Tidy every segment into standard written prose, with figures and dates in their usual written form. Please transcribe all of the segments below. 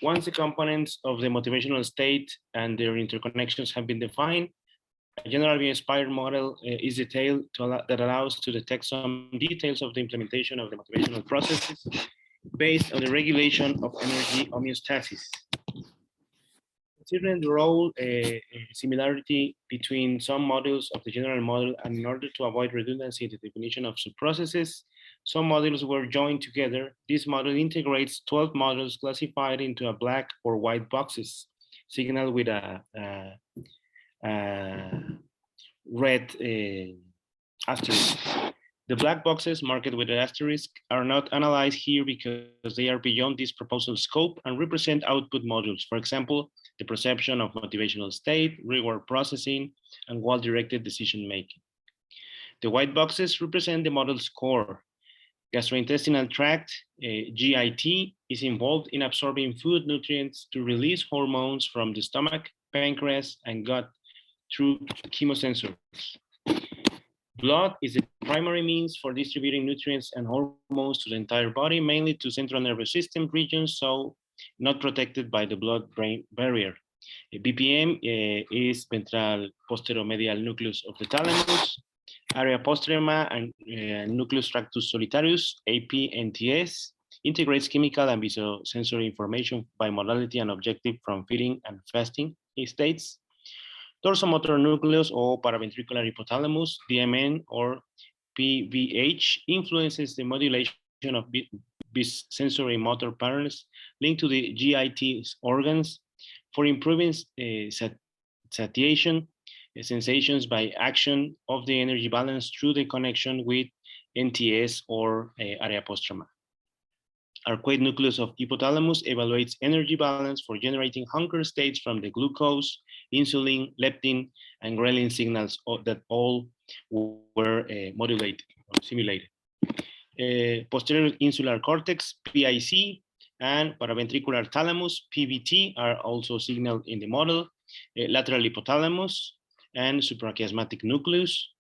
Once the components of the motivational state and their interconnections have been defined, a generally inspired model is detailed that allows to detect some details of the implementation of the motivational processes based on the regulation of energy homeostasis. Considering the role similarity between some modules of the general model, and in order to avoid redundancy in the definition of subprocesses, some modules were joined together. This model integrates 12 modules classified into a black or white boxes, signaled with a red asterisk. The black boxes marked with an asterisk are not analyzed here because they are beyond this proposal scope and represent output modules. For example, the perception of motivational state, reward processing, and well-directed decision-making. The white boxes represent the model's core. Gastrointestinal tract, GIT, is involved in absorbing food nutrients to release hormones from the stomach, pancreas, and gut through chemosensors. Blood is the primary means for distributing nutrients and hormones to the entire body, mainly to central nervous system regions, so not protected by the blood-brain barrier. BPM is ventral posteromedial nucleus of the thalamus. Area postrema and nucleus tractus solitarius, APNTS, integrates chemical and visosensory information by modality and objective from feeding and fasting states. Dorsomotor nucleus or paraventricular hypothalamus, DMN or PVH, influences the modulation of sensory motor patterns linked to the GIT organs for improving satiation sensations by action of the energy balance through the connection with NTS or area postrema. Arcuate nucleus of hypothalamus evaluates energy balance for generating hunger states from the glucose, insulin, leptin, and ghrelin signals that all were modulated or simulated. Posterior insular cortex, PIC, and paraventricular thalamus, PVT, are also signaled in the model. Lateral hypothalamus and suprachiasmatic nucleus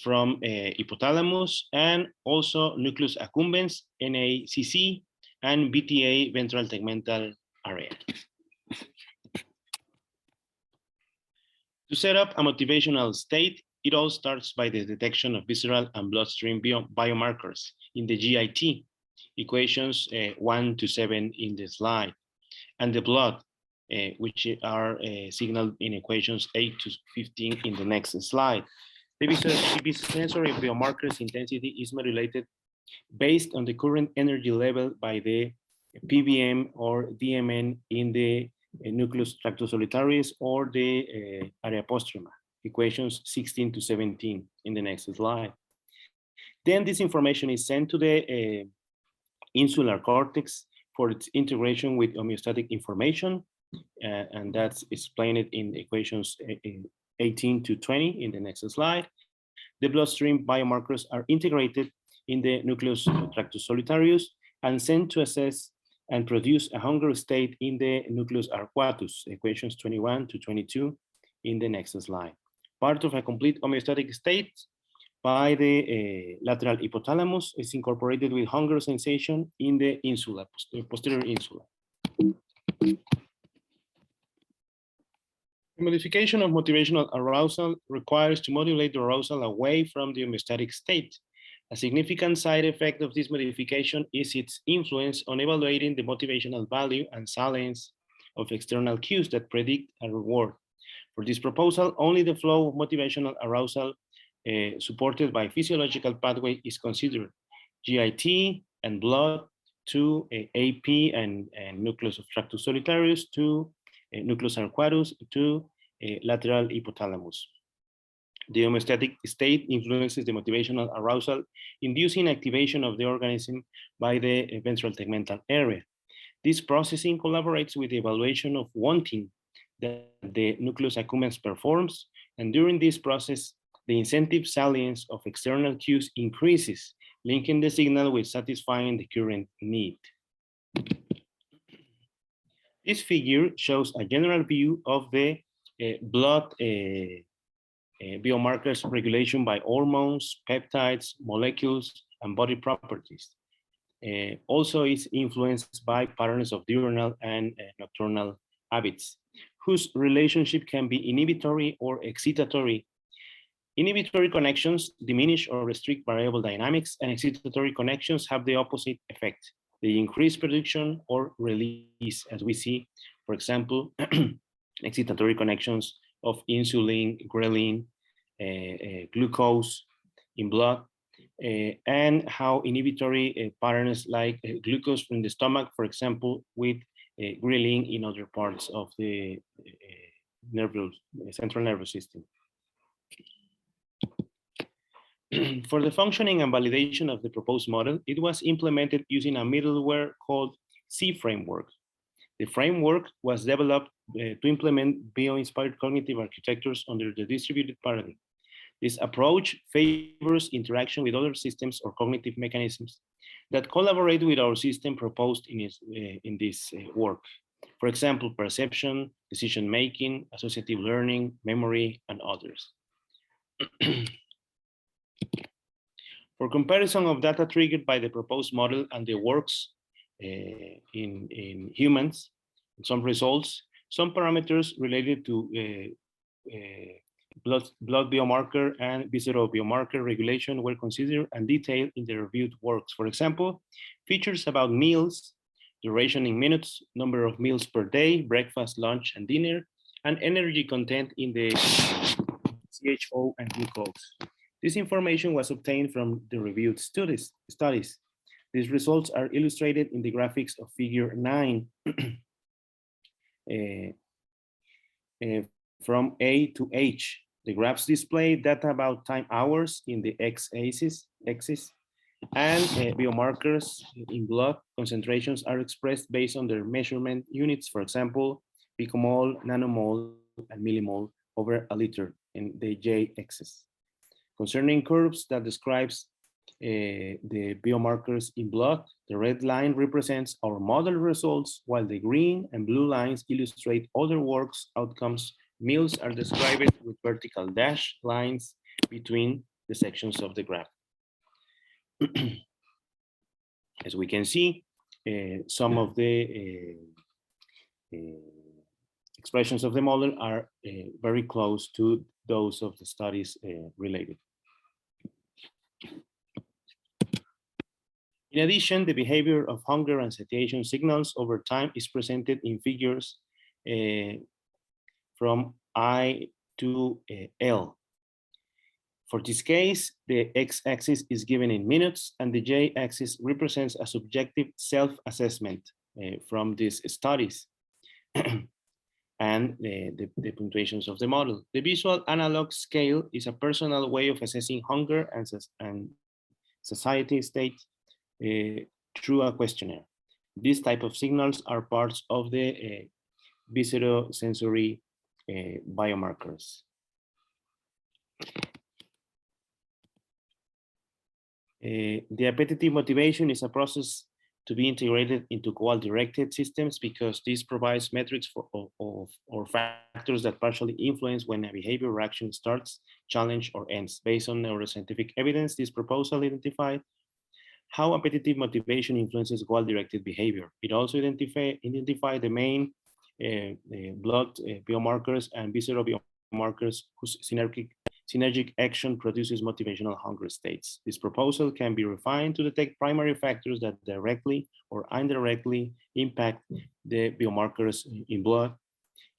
from hypothalamus, and also nucleus accumbens, NACC, and BTA, ventral tegmental area. To set up a motivational state, it all starts by the detection of visceral and bloodstream biomarkers in the GIT, equations 1 to 7 in the slide, and the blood, which are signaled in equations 8 to 15 in the next slide. The sensory biomarkers intensity is modulated based on the current energy level by the PBM or DMN in the nucleus tractus solitarius or the area postrema, equations 16 to 17 in the next slide. Then this information is sent to the insular cortex for its integration with homeostatic information, and that's explained in equations 18 to 20 in the next slide. The bloodstream biomarkers are integrated in the nucleus tractus solitarius and sent to assess and produce a hunger state in the nucleus arcuatus, equations 21 to 22 in the next slide. Part of a complete homeostatic state by the lateral hypothalamus is incorporated with hunger sensation in the insula, posterior insula. The modification of motivational arousal requires to modulate the arousal away from the homeostatic state. A significant side effect of this modification is its influence on evaluating the motivational value and salience of external cues that predict a reward. For this proposal, only the flow of motivational arousal supported by physiological pathway is considered. GIT and blood to AP and nucleus of tractus solitarius to nucleus arcuatus to lateral hypothalamus. The homeostatic state influences the motivational arousal, inducing activation of the organism by the ventral tegmental area. This processing collaborates with the evaluation of wanting that the nucleus accumbens performs, and during this process, the incentive salience of external cues increases, linking the signal with satisfying the current need. This figure shows a general view of the blood biomarkers regulation by hormones, peptides, molecules, and body properties. Also is influenced by patterns of diurnal and nocturnal habits, whose relationship can be inhibitory or excitatory. Inhibitory connections diminish or restrict variable dynamics, and excitatory connections have the opposite effect. They increase production or release, as we see, for example, excitatory connections of insulin, ghrelin, glucose in blood, and how inhibitory patterns like glucose from the stomach, for example, with ghrelin in other parts of the central nervous system. For the functioning and validation of the proposed model, it was implemented using a middleware called C framework. The framework was developed to implement bio-inspired cognitive architectures under the distributed paradigm. This approach favors interaction with other systems or cognitive mechanisms that collaborate with our system proposed in this work. For example, perception, decision-making, associative learning, memory, and others. For comparison of data triggered by the proposed model and the works in humans, some results, some parameters related to blood biomarker and visceral biomarker regulation were considered and detailed in the reviewed works. For example, features about meals, duration in minutes, number of meals per day, breakfast, lunch, and dinner, and energy content in the CHO and glucose. This information was obtained from the reviewed studies. These results are illustrated in the graphics of figure 9 from A to H. The graphs display data about time hours in the x-axis, and biomarkers in blood concentrations are expressed based on their measurement units, for example, picomole, nanomole, and millimole over a liter in the y-axis. Concerning curves that describes the biomarkers in blood, the red line represents our model results, while the green and blue lines illustrate other works outcomes. Meals are described with vertical dash lines between the sections of the graph. As we can see, some of the expressions of the model are very close to those of the studies related. In addition, the behavior of hunger and satiation signals over time is presented in figures from I to L. For this case, the x-axis is given in minutes and the y-axis represents a subjective self-assessment from these studies and the punctuations of the model. The visual analog scale is a personal way of assessing hunger and satiety state through a questionnaire. These type of signals are parts of the viscerosensory biomarkers. The appetitive motivation is a process to be integrated into goal-directed systems because this provides metrics or factors that partially influence when a behavior or action starts, challenge, or ends. Based on neuroscientific evidence, this proposal identified how appetitive motivation influences goal-directed behavior. It also identified the main blood biomarkers and visceral biomarkers whose synergic action produces motivational hunger states. This proposal can be refined to detect primary factors that directly or indirectly impact the biomarkers in blood,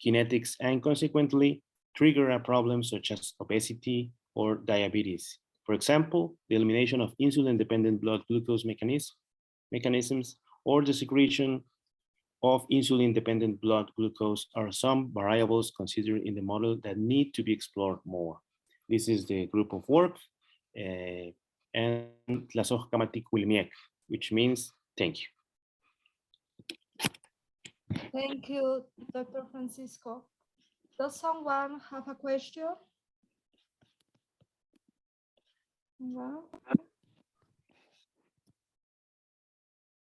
kinetics, and consequently trigger a problem such as obesity or diabetes. For example, the elimination of insulin-dependent blood glucose mechanisms or the secretion of insulin-dependent blood glucose are some variables considered in the model that need to be explored more. This is the group of work and Tlazohcamatic-Wilmiec, which means thank you. Thank you, Dr. Francisco. Does someone have a question? No?